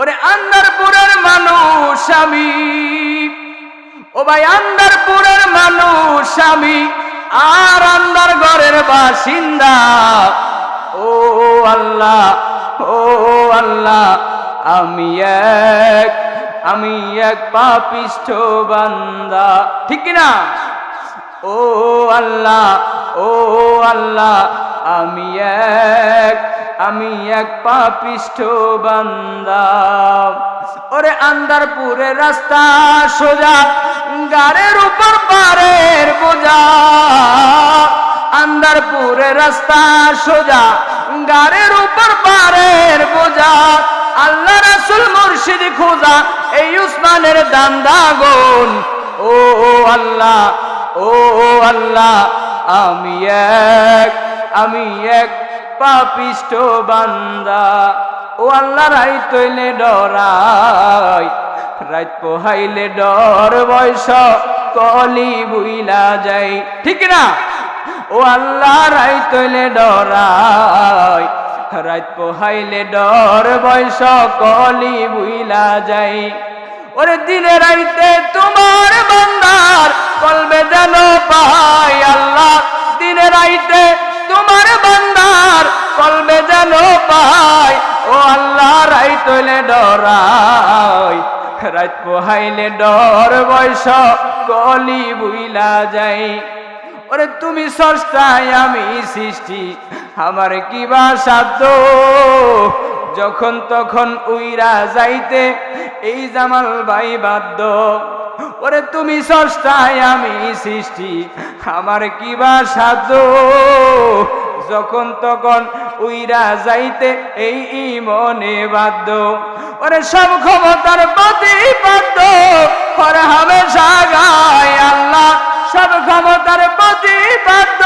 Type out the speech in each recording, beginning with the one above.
ওরে আন্দারপুরের মানুষ আমি, ও ভাই আন্দারপুরের মানুষ আমি, আর আন্দার ঘরের বাসিন্দা। ও আল্লাহ, ও আল্লাহ, আমি এক পাপিষ্ঠ বান্দা, ঠিক কিনা? ও আল্লাহ, ও আল্লাহ, আমি এক পাপিষ্ঠ বান্দা। ওরে আন্দারপুরের রাস্তা সোজা, গাড়ির উপর পারের বোঝা। আন্দারপুরের রাস্তা সোজা, গাড়ির উপর পারের বোঝা। আল্লাহ রাসূল মুর্শিদ খোঁজা, এই উসমানের দান্দা গুণ। ও আল্লাহ, ও আল্লাহ, আমি এক পাপিষ্ঠ বান্দা। ও আল্লাহ, রাইত হইলে ডরাই, রাইত পোহাইলে ডর, বয়স কলি বুইলা যাই, ঠিক না? ও আল্লাহ, রাইত হইলে ডরাই, রাইত পোহাইলে ডর, বয়স কলি বুইলা যাই। ওরে দিনে রাইতে তোমার বান্দার কলবে যেন পাই আল্লাহ, দিনে রাইতে তোমার বান্দার কলবে যেন পাই। ও আল্লাহ, রাইত হইলে ডরাই, রাইত পোহাইলে ডর, বয়স কলি বুইলা যাই। ওরে তুমি স্রষ্টায়, আমি সৃষ্টি, আমার কি বা সাধ্য? যখন তখন উইরা যাইতে এই জামাল ভাই বাধ্য। ওরে তুমি স্রষ্টায়, আমি সৃষ্টি, আমার কি বা সাধ্য? যখন তখন উইরা যাইতে এই মনে বাধ্য। ওরে সব ক্ষমতার প্রতিপাদ্য, হর হামেশা গায় আল্লাহ, সব ক্ষমতার প্রতিপাদ্য,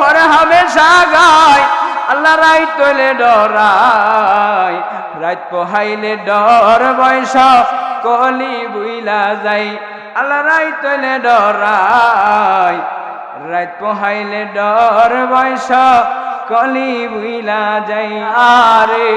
হর হামেশা গায় আল্লাহ। রাইত হইলে ডরাই, রাইত পোহাইলে ডর, বয়স কলি বুইলা যাই আল্লাহ। রাইত হইলে ডরাই, রাইত পোহাইলে ডর, বয়স কলি বুইলা যাই। আরে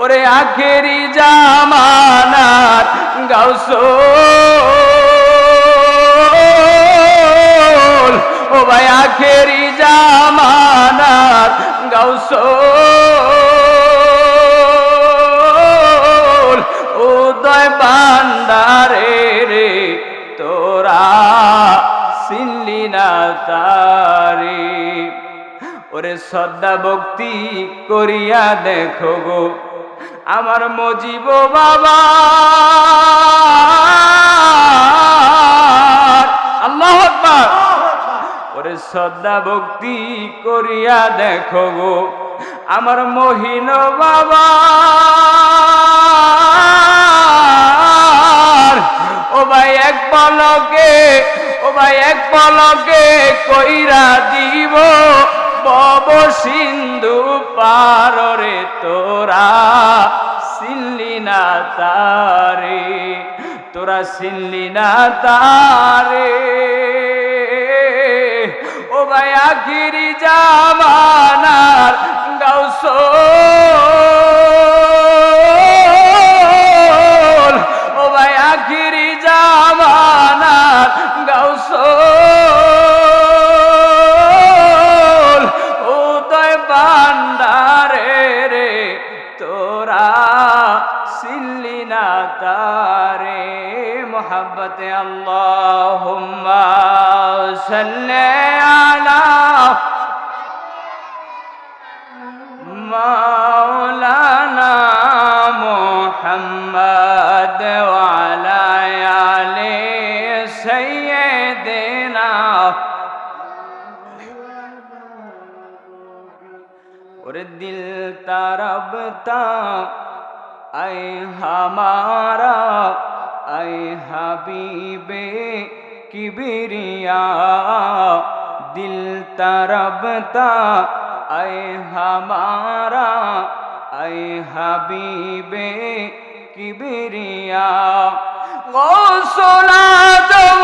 ওরে আখেরি জামানার গাউসুল, ও ভাই আখেরি জামানার গাউসুল, উদয় বান্দারে রে তোরা চিনলি না তারে। ওরে শ্রদ্ধা ভক্তি করিয়া দেখো গো আমার মজিব বাবা, আল্লাহু আকবার। ওরে শ্রদ্ধা ভক্তি করিয়া দেখো গো আমার মহিন বাবা। ও ভাই এক পলকে, ও ভাই এক পলকে কইরা দিব ভব সিন্ধু পার রে তোরা চিনলি না তারে, তোরা চিনলি না তারে। ও ভাই আখিরি জামানার গাউসুল, ও ভাই আখিরি জামানার গাউসুল, উদয় বান্দারে রে তোরা চিনলি না তারে। মোহাব্বতে আল্লাহুম্মা সাল্লি আলা মাওলানা মুহাম্মদ ওয়া আলা আলি সাইয়্যিদিনা। और दिल तरबता ऐ हमारा ऐ हबीबे किबरिया, दिल तरबता ऐ हमारा ऐ हबीबे किबरिया। गौसुल आजम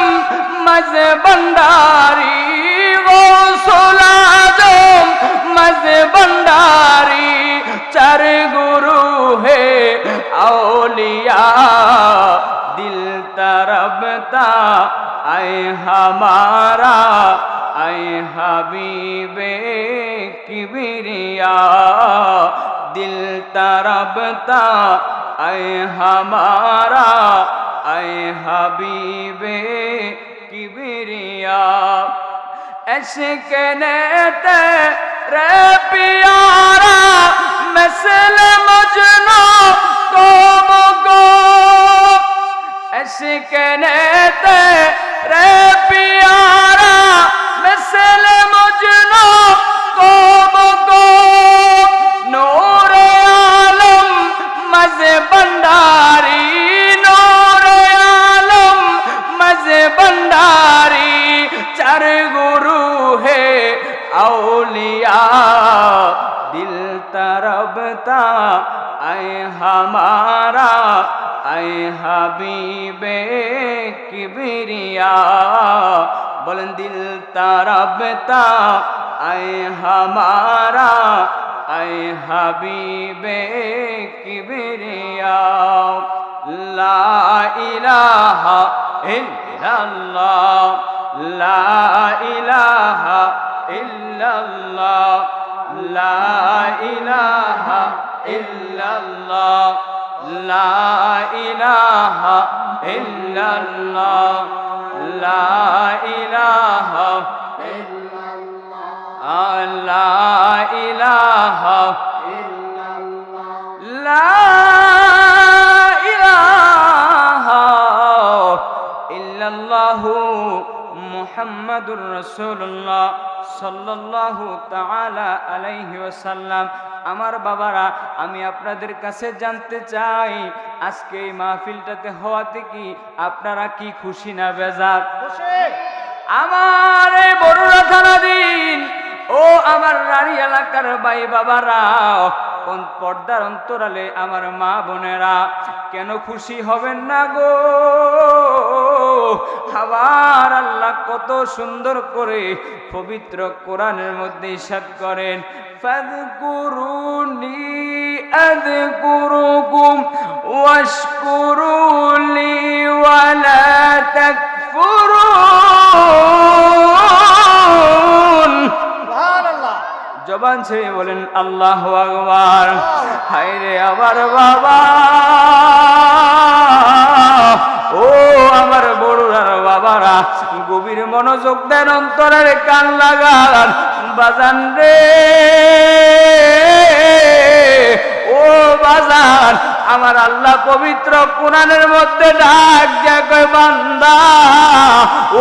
मज़े भंडारी, गौसुल आजम मज़े भंडारी, चार गुरु है औलिया दिल तरबता आए हमारा आए हबीबे किबरिया दिल तरबता आए हमारा आए हबीबे किबरिया ऐसे कहने तेरे प्यारा मसल मजनू को ऐसे कहने तेरे प्यारा मसल मजनू को नूर आलम मज़े भंडारी नूर आलम मज़े भंडारी चार गुरु है औलिया दिल तरबता आए हमारा आए हबीबे किबरिया बोलन दिल तरबता आए हमारा आए हबीबे किबरिया ला इलाहा इल्लल्लाह ला इलाहा इल्लल्लाह ला इलाहा इल्लल्लाह ला इलाहा इल्लल्लाह ला इलाहा इल्लल्लाह ला इलाहा इल्लल्लाह ला इलाहा इल्लल्लाह मुहम्मदुर रसूलुल्लाह সাল্লাল্লাহু তাআলা আলাইহি ওয়াসাল্লাম। আমার বাবারা, আমি আপনাদের কাছে জানতে চাই আজকে এই মাহফিলটাতে হওয়াতে কি আপনারা কি খুশি না বেজার? খুশি। আমার এই বড়ুয়া থানাধীন ও আমার রানী এলাকার ভাই বাবারা, কোন পর্দার অন্তরালে আমার মা বোনেরা, কেন খুশি হবেন না গো? আবার আল্লাহ কত সুন্দর করে পবিত্র কোরআনের মধ্যে ইরশাদ করেন, ফাযকুরুনি আযকুরুকুম ওয়াশকুরুলি ওয়ালা তাকফুরুন। সুবহানাল্লাহ। জবান ছেড়ে বলেন আল্লাহু আকবার। হায় রে আমার বাবা, ও আমার বড়ুরার বাবারা, গভীর মনোযোগ দেন, অন্তরের কান লাগান বাজান রে। ও বাজান, আমার আল্লাহ পবিত্র কোরআনের মধ্যে ডাক দেয়, কয় বান্দা,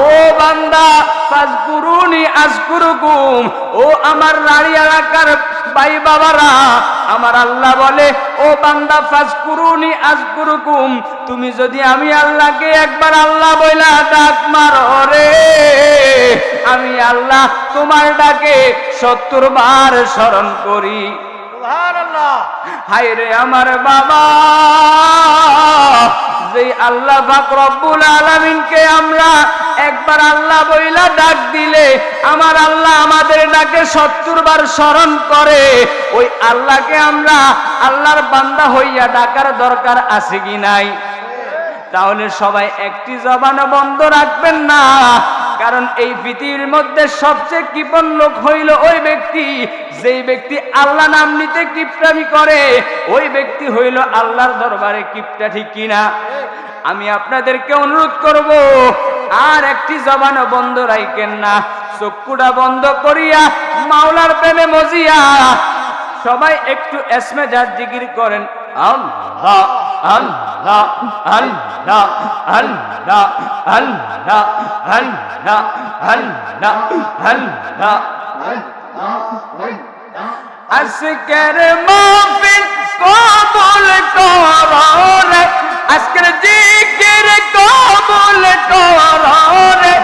ও বান্দা, ফাযকুরুনি আযকুরুকুম। ও আমার রানী এলাকার ভাই বাবারা, আমার আল্লাহ বলে, ও বান্দা, ফাযকুরুনি আযকুরুকুম, তুমি যদি আমি আল্লাহকে একবার আল্লাহ বইলা ডাক মারো রে, আমি আল্লাহ তোমার ডাকে 70 বার স্মরণ করি। সুবহানাল্লাহ। হায় রে আমার বাবা, যে আল্লাহ পাক রব্বুল আলামিনকে আমরা একবার আল্লাহ বইলা ডাক দিলে আমার আল্লাহ আমাদের ডাকে 70 বার স্মরণ করে, ওই আল্লাহকে আমরা আল্লাহর বান্দা হইয়া ডাকার দরকার আছে কি নাই? তাহলে সবাই একটি জবান বন্ধ রাখবেন না, কারণ এই পৃথিবীর মধ্যে সবচেয়ে কৃপণ লোক হইল ওই ব্যক্তি, যেই ব্যক্তি আল্লাহ নাম নিতে কিপটামি করে, ওই ব্যক্তি হইল আল্লাহর দরবারে কিপটা, ঠিক কিনা? আমি আপনাদেরকে অনুরোধ করব, আর একটি জবান বন্ধ রাখেন না, চক্ষুটা বন্ধ করিয়া মাওলার প্রেমে মজিয়া সবাই একটু এসমে জাত জিকির করেন, আল্লাহ আল্লাহ আল্লাহ আল্লাহ আল্লাহ আল্লাহ আল্লাহ আল্লাহ। আজকের মাহফিল কবুল করো রে, আজকের জিকির কবুল করো রে,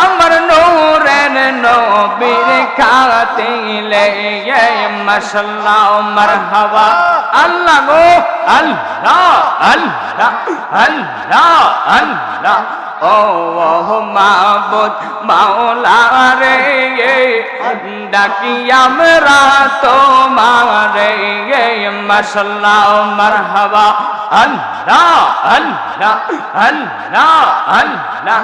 আমার নূরের নবীর খাতিলে মাশাআল্লাহ মারহাবা। আল্লাহ গো আল্লাহ আল্লাহ আল্লাহ আল্লাহ ও মাবুদ মাওলা রে ডাকি আমরা তোমারে মাশাআল্লাহ মারহাবা আল্লাহ আল্লাহ আল্লাহ আল্লাহ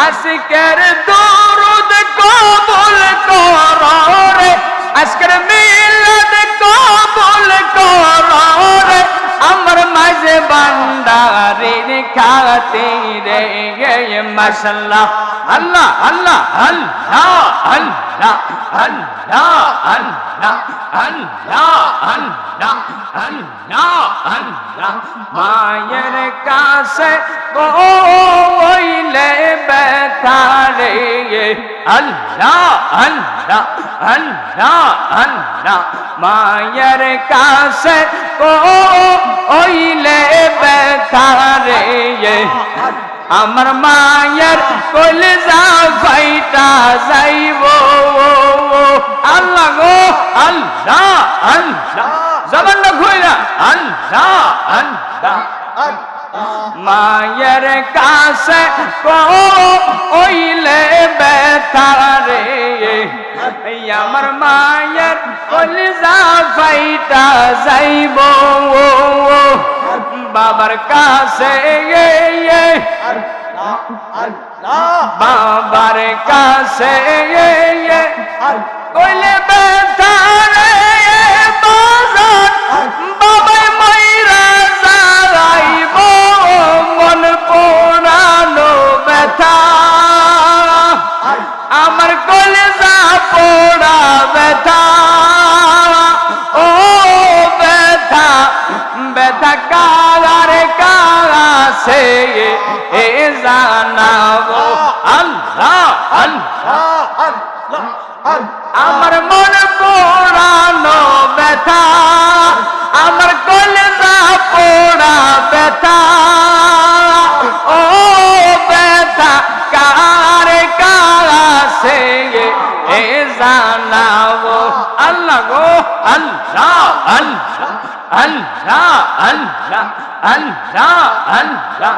আজকের দরুদ কবুল করো রে আজকের মিলাদ কবুল করো রে আমার মাঝে বান্দারের খাতিরে মাশাআল্লাহ আল্লাহ আল্লাহ আল্লাহ আল্লাহ আল্লাহ আল্লাহ আল্লাহ আল্লাহ আল্লাহ আল্লাহ মায়ের কাছে কইলে ব্যথারে আল্লাহ আল্লাহ আল্লাহ আল্লাহ মায়ের কাছে কইলে ব্যথারে আমার মায়ের কলিজা ফাইটা যাইব আল্লাহ গো আল্লাহ আল্লাহ জবান না খুইলা আল্লাহ আল্লাহ মায়ের কাছে কইলে ব্যথারে আমার মায়ের কলিজা ফাইটা যাইব বাবার কাছে বাবার কাছে কইলে ব্যথারে বাজার বাবাই মাইরা যাইব মন পোড়ানো ব্যথা আমার কলিজা পোড়া ব্যথা ও ব্যথা ব্যথা কার কাছে এ জানাবো আল্লাহ আল্লাহ আমার মন পোড়ানো ব্যথা আমার কলিজা পোড়া ব্যথা ও ব্যথা কার কাছে এ জানাবো আল্লাহ গো আল্লাহ আল্লাহ আল্লাহ আল্লাহ আল্লাহ আল্লাহ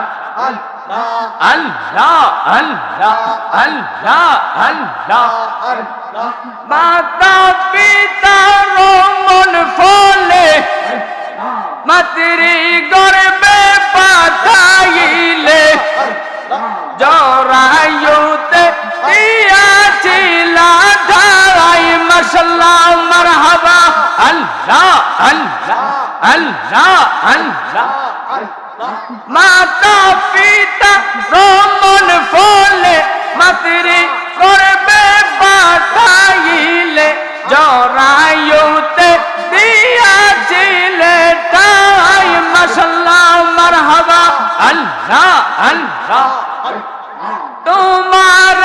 আল্লাহ আল্লাহ আল্লাহ আল্লাহ মাতা পিতার মন ফলে মাতৃ গর্ভে পাঠাইলে জরায়ুতে দিয়াছিলা ধারাই মাশাআল্লাহ মারহাবা আল্লাহ আল্লাহ আল্লাহ আল্লাহ মাতা পিতা রমন ফলে মাতৃ গর্ভে পাঠাইলে জরায়ুতে দিয়াছিলে তাই মাশাআল্লাহ মারহাবা আল্লাহ আল্লাহ তোমার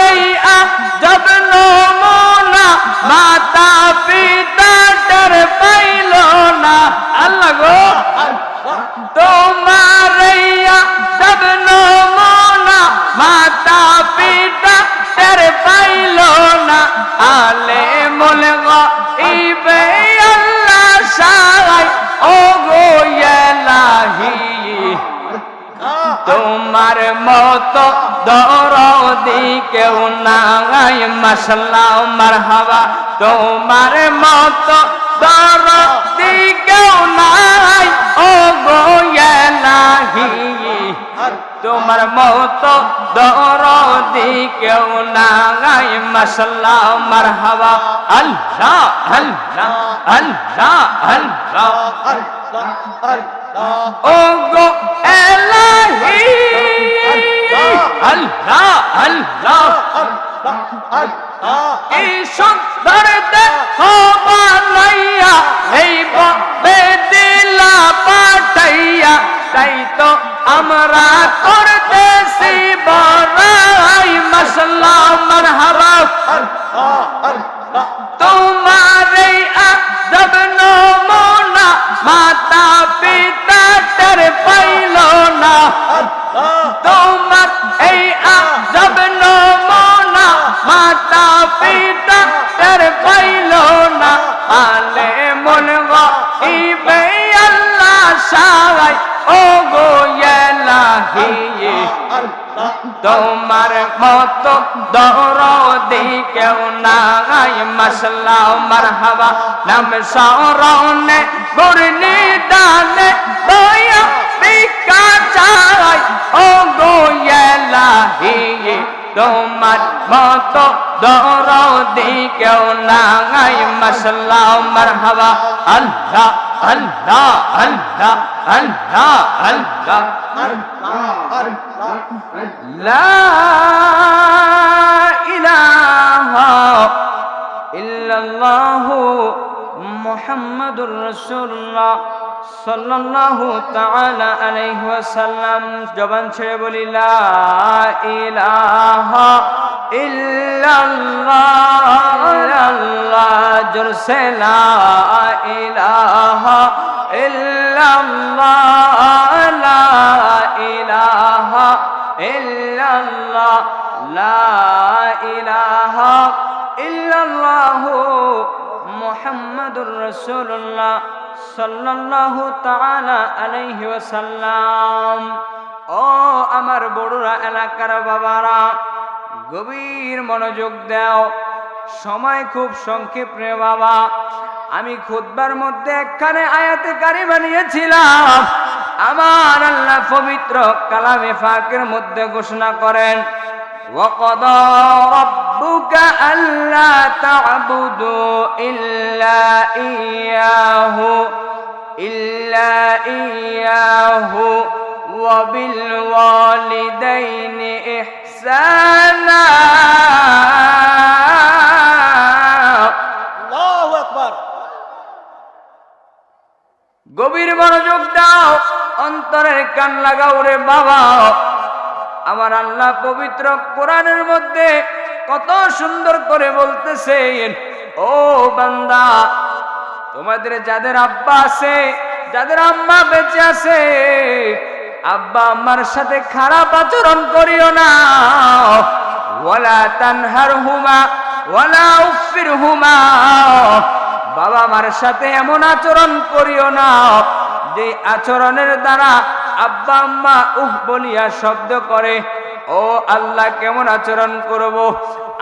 আজব নমুনা মাতা পিতা টের পাইল না আল্লাহ গো তোমার আজব নমুনা মাতা পিতা টের পাইল না আলে মুল গাইবে আল্লাহ সাই ও গো ইলাহি তোমার মতো দরদি কেউ নাই মাশাআল্লাহ মারহাবা তোমার মতো দরদি কেউ নাই ও গো ইলাহি তোমার মতো দরদি কেউ নাই মাশাআল্লাহ মারহাবা আল্লাহ আল্লাহ আল্লাহ আল্লাহ ও গো ইলাহি আল্লাহ আল্লাহ এই সুন্দর দেহ বানাইয়া এই বেদিলা পাঠাইয়া তাই তো আমরা করতেছি বড়াই মাশাআল্লাহ মারহাবা তোমার এই আজব নমুনা মাতা পিতা টের পাইল না তোমার এই আজব নমুনা মাতা পিতা টের পাইল না আলে মন গাইবে আল্লাহ সাই ও গো ইলাহি তোমার মতো দরদি কেউ নাই মাশাআল্লাহ মারহাবা নাম শরণে গুরনি দানে দয়া ভিক্ষা চাই ও গো ইলাহি তোমার মতো দরদি কেউ নাই মাশাআল্লাহ মারহাবা আল্লাহ আল্লাহ আল্লাহ আল্লাহ আল্লাহ লা ইলাহা ইল্লাল্লাহ মুহাম্মাদুর রাসূলুল্লাহ সাল্লাল্লাহু তাআলা আলাইহি ওয়াসাল্লাম জবান ছেড়ে বলি লা ইলাহা ইল্লাল্লাহ আল্লাহ জোরসে লা ইলাহা ইল্লাল্লাহ লা ইলাহা ইল্লাল্লাহ লা ইলাহা ইল্লাল্লাহ মুহাম্মাদুর রাসূলুল্লাহ সাল্লাল্লাহু তাআলা আলাইহি ওয়াসাল্লাম। ও আমার বড়রা এলাকার বাবারা, গভীর মনোযোগ দাও, সময় খুব সংক্ষেপ রে বাবা। আমি খুতবার মধ্যে একখানে আয়াতে কারিমা নিয়েছিলাম। আমার আল্লাহ পবিত্র কালামে পাকের মধ্যে ঘোষণা করেন ওয়াকাদা রাব্বুকা আল্লা তা'বুদু ইল্লা ইয়্যাহু ওয়া বিল ওয়ালিদাইনি ইহসানা। আল্লাহু আকবার। গভীর মনোযোগ দাও, অন্তরের কান লাগাও রে বাবা। আমার আল্লাহ পবিত্র কোরআনের মধ্যে কত সুন্দর করে বলতেছেন, ও বান্দা, তোমাদের যাদের আব্বা আছে, যাদের আম্মা বেঁচে আছে, আব্বা আম্মার সাথে খারাপ আচরণ করিও না। ওয়ালা তানহারহুমা ওয়ালা উফফিরহুমা, বাবা মার সাথে এমন আচরণ করিও না যে আচরণের দ্বারা আব্বা আম্মা উফ বলিয়া শব্দ করে। ও আল্লাহ, কেমন আচরণ করব?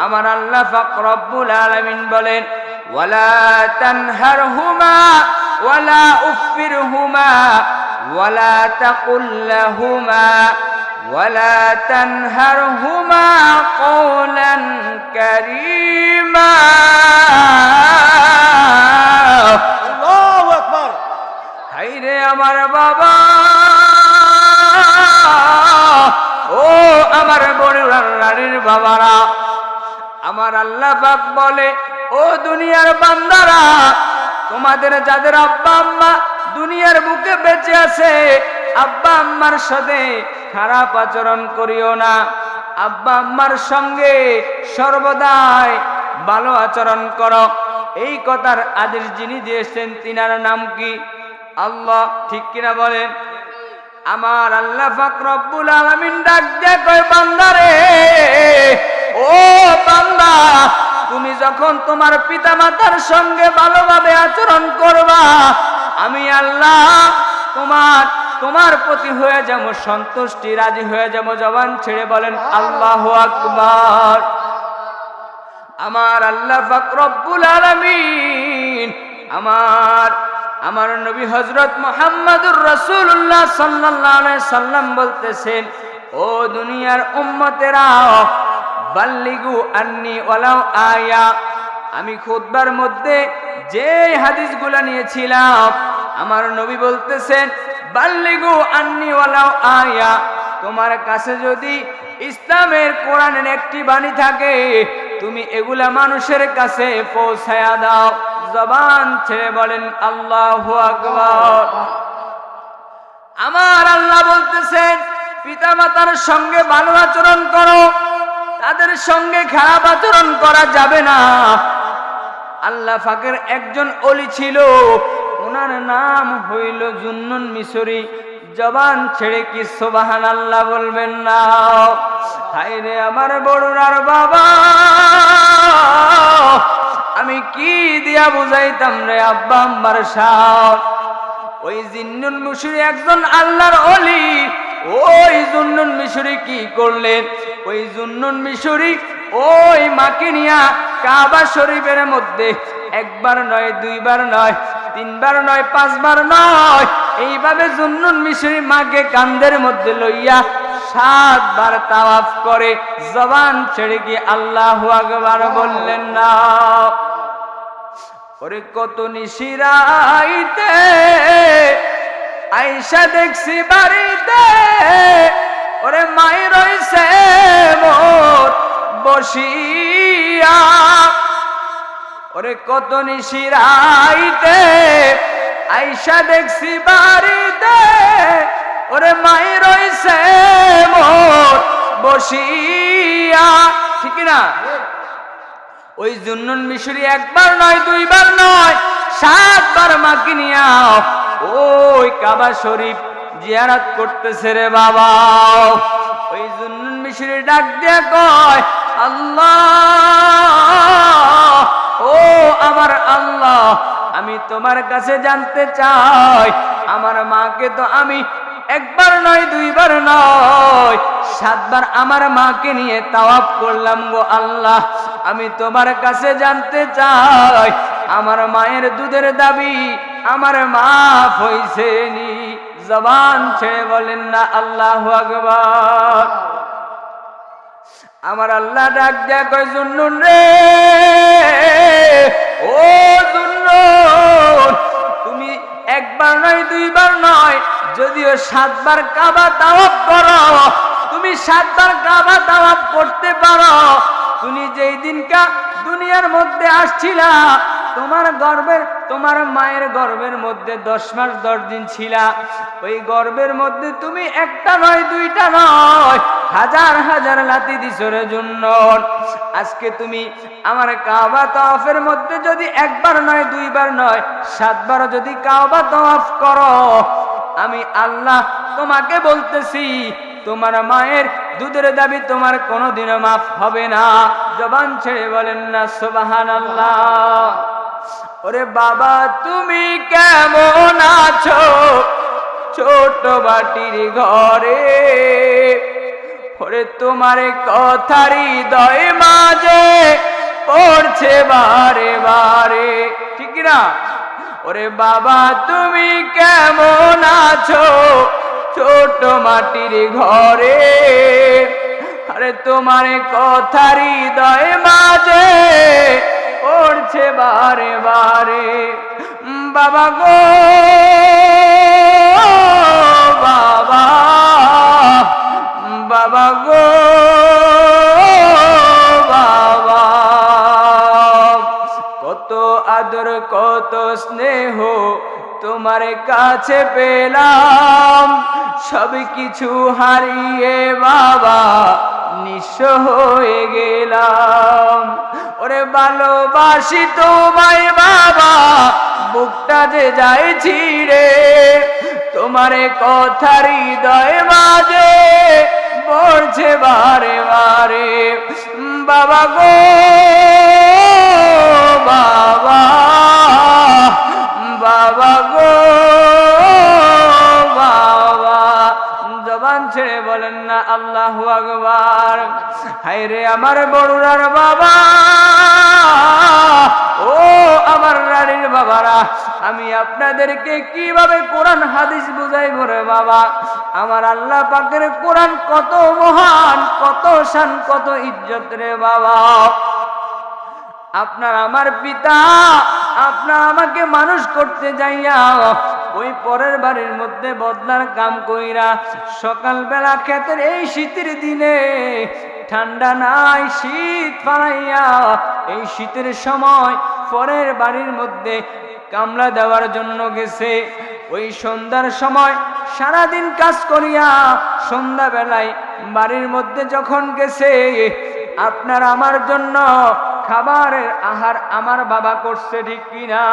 আমার আল্লাহ পাক রব্বুল আলামিন বলেন ওয়ালা তানহারহুমা ওয়ালা উফফিরহুমা ওয়ালা তাকুল লাহুমা ওয়ালা তানহারহুমা কওলান কারীমা। আল্লাহু আকবার। হায়রে আমার বাবা, ও আমার বড়ুরার নারীর বাবারা, আমার আল্লাহ পাক বলে, ও দুনিয়ার বান্দারা, তোমাদের যাদের আব্বা আম্মা দুনিয়ার বুকে বেঁচে আছে, আব্বা আম্মার সাথে খারাপ আচরণ করিও না। আব্বা আম্মার সঙ্গে সর্বদাই ভালো আচরণ করো। এই কথার আদেশ যিনি দিয়েছেন তিনার নাম কি? আল্লাহ। ঠিক কিনা বলেন? আমার আল্লাহ পাক রব্বুল আলামিন ডাক দিয়ে কয়, বান্দারে, ও বান্দা, তুমি যখন তোমার পিতামাতার সঙ্গে ভালোভাবে আচরণ করবা, আমি আল্লাহ তোমার প্রতি হয়ে যাব সন্তুষ্টি, রাজি হয়ে যাব। জবান ছেড়ে বলেন আল্লাহু আকবার। আমার আল্লাহ পাক রব্বুল আলামিন আমার নবী হযরত মুহাম্মদুর রাসূলুল্লাহ সাল্লাল্লাহু আলাইহি সাল্লাম বলতেছেন, ও দুনিয়ার উম্মতেরা, বাল্লিগু আন্নি ওয়ালাউ আয়া। আমি খুতবার মধ্যে যে হাদিসগুলো নিয়েছিলাম, আমার নবী বলতেছেন বাল্লিগু আন্নি ওয়ালাউ আয়া। তোমার কাছে যদি ইসলামের কোরআনের একটি বাণী থাকে, তুমি এগুলা মানুষের কাছে পৌঁছায়া দাও। জবান ছেড়ে বলেন আল্লাহু আকবার। আমার আল্লাহ বলতেছেন, পিতামাতার সঙ্গে ভালো আচরণ করো, তাদের সঙ্গে খারাপ আচরণ করা যাবে না। আল্লাহ পাকের একজন ওলি ছিল, ওনার নাম হইল জুন্নুন মিশরি। জবান ছেড়ে কি সুবহানাল্লাহ বলবেন না? হায়রে আমার বড়ুরার বাবা, আমি কি দিয়া বুঝাইতাম রে আব্বা আম্মার সাথ। ওই জিন্নুন মিশরি একজন আল্লাহর ওলি, ওই জুন্নুন মিশরি কি করলেন? ওই জুন্নুন মিশরি ওই মাকে নিয়া কাবা শরীফের মধ্যে একবার নয়, দুইবার নয়, তিনবার নয়, পাঁচবার নয়, এইভাবে জুন্নুন মিশরি মাকে কাঁধের মধ্যে লইয়া 7 বার তাওয়াফ করে জবান ছেড়ে কি আল্লাহু আকবার বললেন না? ওরে কত নিশিরাইতে আয়েশা দেখছি বাড়িতে, ওরে মাই রইছে মোর বসিয়া, ওরে কত নিশিরাইতে আয়েশা দেখছি বাড়িতে, ওরে মাই রইছে মোর বসিয়া, ঠিক না? ওই জুন্নুন মিশরি একবার নয়, দুইবার নয়, 7 বার মাকে নিয়া ওই কাবা শরীফ জিয়ারত করতেছে রে বাবা। ওই জুন্নুন মিশরি ডাক দিয়া কয়, আল্লাহ, ও আমার আল্লাহ, আমি তোমার কাছে জানতে চাই, আমার মাকে তো আমি একবার নয়, দুইবার নয়, 7 বার আমার মাকে নিয়ে তাওয়াফ করলাম গো আল্লাহ, আমি তোমার কাছে জানতে চাই, আমার মায়ের দুধের দাবি আমার মাফ হইছে নি? জবান ছেড়ে বলেন না আল্লাহু আকবার। আমার আল্লাহ ডাক দেয়া কয়, জুন্নুন রে, ও জুন্নুন, তুমি একবার নয়, দুইবার নয়, যদিও 7 বার কাবা তাওয়াফ করো, তুমি 7 বার কাবা তাওয়াফ করতে পারো, তুমি যেই দিনকা দুনিয়ার মধ্যে আসছিলা, তোমার মায়ের গর্ভের মধ্যে 10 মাস 10 দিন ছিলা, ওই গর্ভের মধ্যে তুমি একটা নয়, দুইটা নয়, হাজার হাজার লাথি দিছো রে জুন্নুন। আজকে তুমি আমার কাবা তাওয়াফের মধ্যে যদি একবার নয়, দুইবার নয়, 7 বার যদি কাবা তাওয়াফ করো, আমি আল্লাহ তোমাকে বলতেছি, তোমার মায়ের দুধের দাবি তোমার কোনোদিনও মাফ হবে না। জবান ছেড়ে বলেন না সুবহানাল্লাহ। ওরে বাবা, তুমি কেমন আছো ছোট বাটির ঘরে? ওরে তোমার কথার হৃদয় মাঝে পড়ছে বারে বারে, ঠিক না? ওরে বাবা, তুমি কেমন আছো ছোট মাটির ঘরে? আরে তোমার কথার হৃদয় মাঝে পড়ছে বারে বারে। বাবা গো বাবা, বাবা গো বাবা, কত আদর কত স্নেহ তোমার কাছে পেলাম, সব কিছু হারিয়ে বাবা নিঃস্ব হয়ে গেলাম। ওরে ভালোবাসি তোমায় বাবা, বুকটা যে যায় ছিঁড়ে, তোমার কথার হৃদয় মাঝে পড়ছে বারে বারে। বাবা গো বাবা, বাবা গো বাবা, জবান ছেড়ে বলেন না আল্লাহু আকবার। হায় রে আমার বড়ুরার বাবা, ও আমার রানীর বাবারা, আমি আপনাদেরকে কিভাবে কোরআন হাদিস বুঝাইব রে বাবা? আমার আল্লাহ পাকের কোরআন কত মহান, কত শান, কত ইজ্জত রে বাবা। আপনার আমার পিতা, আপনার আমাকে মানুষ করতে যাইয়া ওই পরের বাড়ির মধ্যে বদলার কাম কইরা সকালবেলা ক্ষেতের এই শীতের দিনে, ঠান্ডা নাই, শীত পালাইয়া এই শীতের সময় পরের বাড়ির মধ্যে কামলা দেওয়ার জন্য গেছে। ওই সন্ধ্যার সময় সারাদিন কাজ করিয়া সন্ধ্যাবেলায় বাড়ির মধ্যে যখন গেছে, আপনার আমার জন্য খাবারের আহার আমার বাবা করছে, ঠিক কিনা?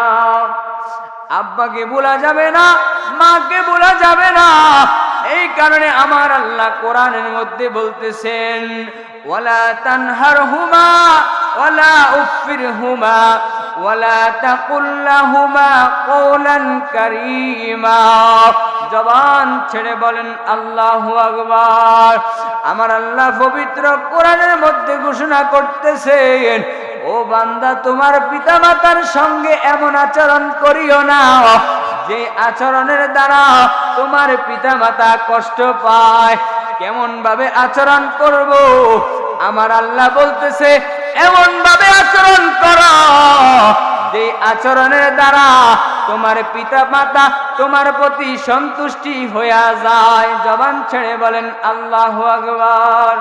আব্বাকে বলা যাবে না, মাকে বলা যাবে না। এই কারণে আমার আল্লাহ কোরআনের মধ্যে বলতেছেন, ওয়ালা তানহারহুমা ওয়ালা উফিরহুমা ওয়ালা তাকুল লাহুমা কওলান কারীমা। জবান ছেড়ে বলেন আল্লাহু আকবার। আমার আল্লাহ পবিত্র কোরআনের মধ্যে ঘোষণা করতেছেন, ও বান্দা, তোমার পিতামাতার সঙ্গে এমন আচরণ করিও না যে আচরণের দ্বারা তোমার পিতামাতা কষ্ট পায়। কেমন ভাবে আচরণ করব? আমার আল্লাহ বলতেছে, এমন ভাবে আচরণ করো যে আচরণের দ্বারা তোমার পিতামাতা তোমার প্রতি সন্তুষ্টি হয়ে যায়। জবান ছেড়ে বলেন আল্লাহু আকবার।